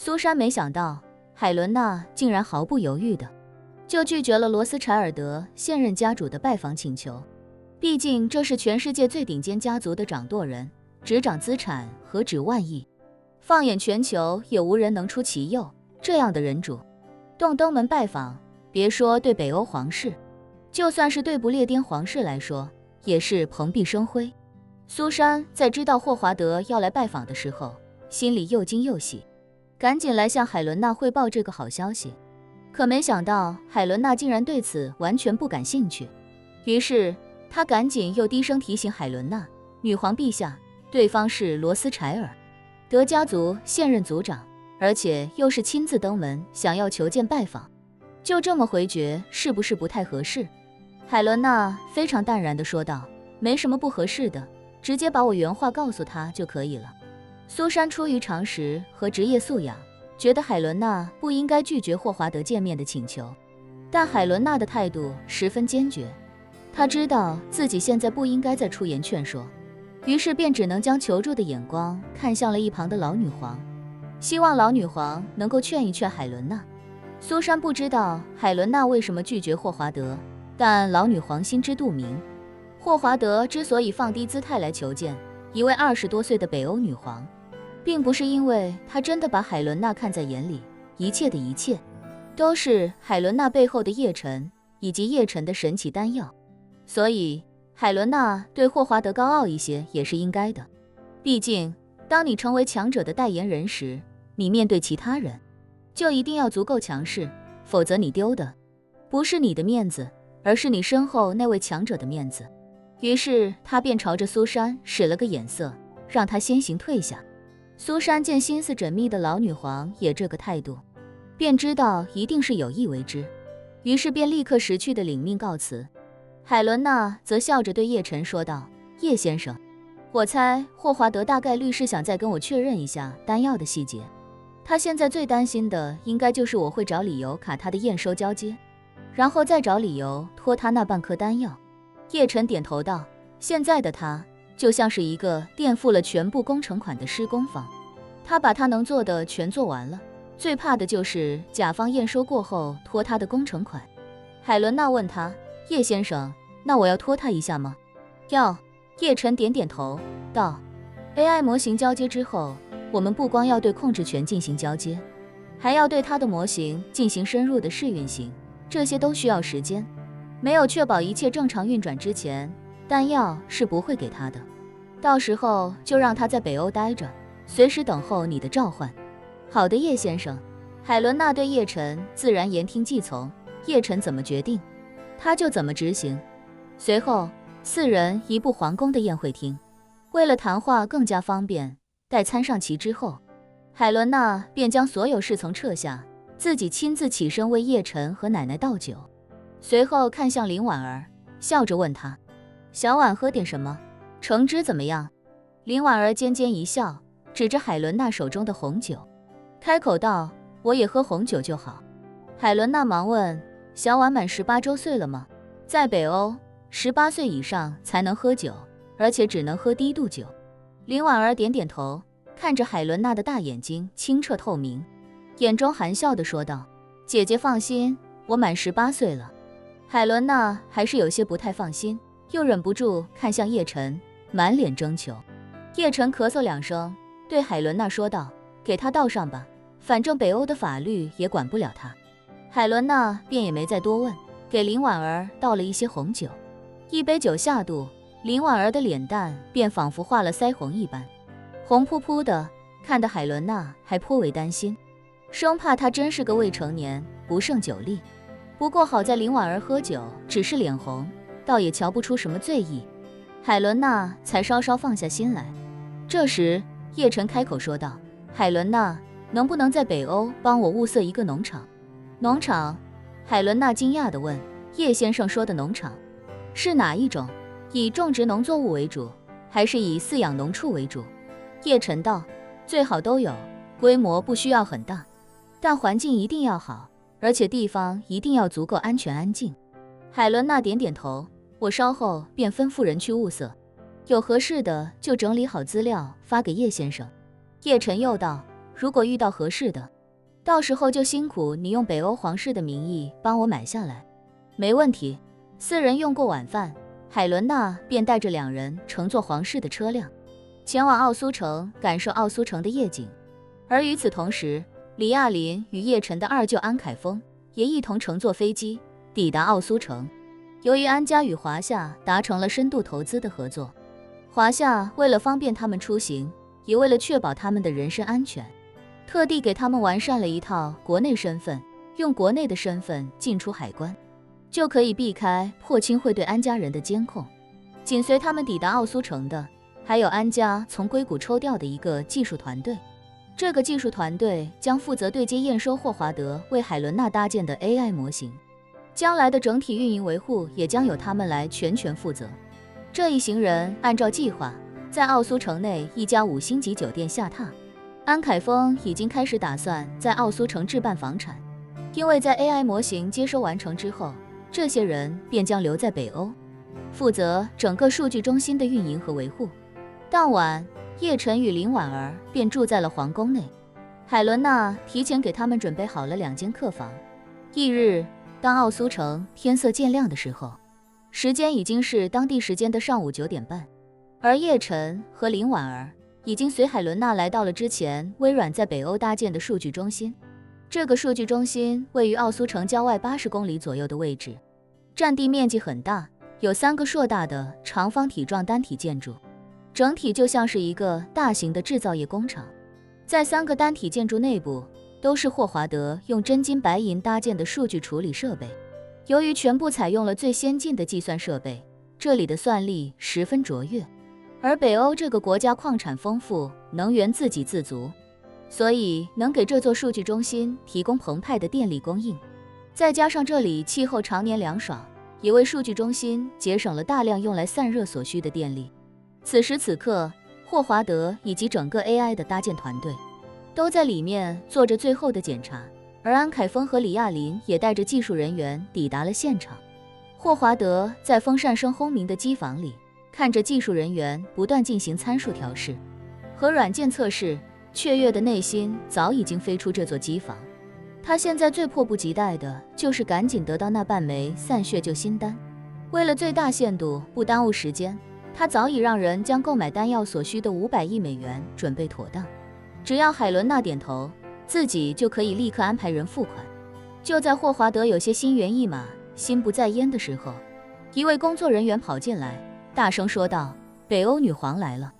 苏珊没想到海伦娜竟然毫不犹豫的就拒绝了罗斯柴尔德现任家主的拜访请求。毕竟这是全世界最顶尖家族的掌舵人，执掌资产何止万亿，放眼全球也无人能出其右。这样的人主动登门拜访，别说对北欧皇室，就算是对不列颠皇室来说也是蓬荜生辉。苏珊在知道霍华德要来拜访的时候，心里又惊又喜，赶紧来向海伦娜汇报这个好消息。可没想到海伦娜竟然对此完全不感兴趣，于是他赶紧又低声提醒海伦娜，女皇陛下，对方是罗斯柴尔德家族现任族长，而且又是亲自登门想要求见拜访，就这么回绝是不是不太合适？海伦娜非常淡然地说道，没什么不合适的，直接把我原话告诉他就可以了。苏珊出于常识和职业素养，觉得海伦娜不应该拒绝霍华德见面的请求，但海伦娜的态度十分坚决，她知道自己现在不应该再出言劝说，于是便只能将求助的眼光看向了一旁的老女皇，希望老女皇能够劝一劝海伦娜。苏珊不知道海伦娜为什么拒绝霍华德，但老女皇心知肚明，霍华德之所以放低姿态来求见一位20多岁的北欧女皇，并不是因为他真的把海伦娜看在眼里，一切的一切都是海伦娜背后的叶晨以及叶晨的神奇丹药，所以海伦娜对霍华德高傲一些也是应该的。毕竟当你成为强者的代言人时，你面对其他人就一定要足够强势，否则你丢的不是你的面子，而是你身后那位强者的面子。于是他便朝着苏珊使了个眼色，让她先行退下。苏珊见心思缜密的老女皇也这个态度，便知道一定是有意为之，于是便立刻识趣的领命告辞。海伦娜则笑着对叶晨说道，叶先生，我猜霍华德大概率是想再跟我确认一下丹药的细节，他现在最担心的应该就是我会找理由卡他的验收交接，然后再找理由拖他那半颗丹药。叶晨点头道，现在的他就像是一个垫付了全部工程款的施工方，他把他能做的全做完了，最怕的就是甲方验收过后拖他的工程款。海伦娜问他，叶先生，那我要拖他一下吗？要。叶晨点点头道， AI 模型交接之后，我们不光要对控制权进行交接，还要对他的模型进行深入的试运行，这些都需要时间，没有确保一切正常运转之前，丹药是不会给他的，到时候就让他在北欧待着，随时等候你的召唤。好的，叶先生。海伦娜对叶晨自然言听计从，叶晨怎么决定，他就怎么执行。随后4人移步皇宫的宴会厅，为了谈话更加方便，待餐上齐之后，海伦娜便将所有侍从撤下，自己亲自起身为叶晨和奶奶倒酒，随后看向林婉儿，笑着问她，小婉喝点什么？橙汁怎么样？林婉儿尖尖一笑，指着海伦娜手中的红酒，开口道，我也喝红酒就好。海伦娜忙问，小婉满18周岁了吗？在北欧18岁以上才能喝酒，而且只能喝低度酒。林婉儿点点头，看着海伦娜的大眼睛清澈透明，眼中含笑地说道，姐姐放心，我满18岁了。海伦娜还是有些不太放心，又忍不住看向叶晨，满脸征求。叶晨咳嗽2声，对海伦娜说道，给他倒上吧，反正北欧的法律也管不了他。海伦娜便也没再多问，给林婉儿倒了一些红酒。一杯酒下肚，林婉儿的脸蛋便仿佛化了腮红一般，红扑扑的，看得海伦娜还颇为担心，生怕她真是个未成年，不胜酒力。不过好在林婉儿喝酒只是脸红，倒也瞧不出什么醉意，海伦娜才稍稍放下心来。这时叶晨开口说道，海伦娜，能不能在北欧帮我物色一个农场？农场？海伦娜惊讶地问，叶先生说的农场是哪一种？以种植农作物为主，还是以饲养农畜为主？叶晨道，最好都有，规模不需要很大，但环境一定要好，而且地方一定要足够安全安静。海伦娜点点头，我稍后便吩咐人去物色，有合适的就整理好资料发给叶先生。叶晨又道，如果遇到合适的，到时候就辛苦你用北欧皇室的名义帮我买下来。没问题。4人用过晚饭，海伦娜便带着2人乘坐皇室的车辆，前往奥苏城感受奥苏城的夜景。而与此同时，李亚林与叶晨的二舅安凯峰也一同乘坐飞机抵达奥苏城。由于安家与华夏达成了深度投资的合作，华夏为了方便他们出行，也为了确保他们的人身安全，特地给他们完善了一套国内身份，用国内的身份进出海关，就可以避开破青会对安家人的监控。紧随他们抵达奥苏城的，还有安家从硅谷抽调的一个技术团队。这个技术团队将负责对接验收霍华德为海伦娜搭建的 AI 模型，将来的整体运营维护也将由他们来全权负责。这一行人按照计划，在奥苏城内一家5星级酒店下榻。安凯峰已经开始打算在奥苏城置办房产，因为在 AI 模型接收完成之后，这些人便将留在北欧，负责整个数据中心的运营和维护。当晚，叶晨与林婉儿便住在了皇宫内，海伦娜提前给他们准备好了2间客房。翌日，当奥苏城天色渐亮的时候，时间已经是当地时间的上午9点半，而叶晨和林婉儿已经随海伦娜来到了之前微软在北欧搭建的数据中心。这个数据中心位于奥苏城郊外80公里左右的位置，占地面积很大，有3个硕大的长方体状单体建筑，整体就像是一个大型的制造业工厂。在3个单体建筑内部，都是霍华德用真金白银搭建的数据处理设备。由于全部采用了最先进的计算设备，这里的算力十分卓越。而北欧这个国家矿产丰富，能源自给自足，所以能给这座数据中心提供澎湃的电力供应。再加上这里气候常年凉爽，也为数据中心节省了大量用来散热所需的电力。此时此刻，霍华德以及整个 AI 的搭建团队都在里面做着最后的检查，而安凯峰和李亚林也带着技术人员抵达了现场。霍华德在风扇声轰鸣的机房里，看着技术人员不断进行参数调试和软件测试，雀跃的内心早已经飞出这座机房。他现在最迫不及待的就是赶紧得到那半枚散血救心丹。为了最大限度不耽误时间，他早已让人将购买丹药所需的500亿美元准备妥当，只要海伦娜点头，自己就可以立刻安排人付款。就在霍华德有些心猿意马、心不在焉的时候，一位工作人员跑进来，大声说道：“北欧女皇来了。”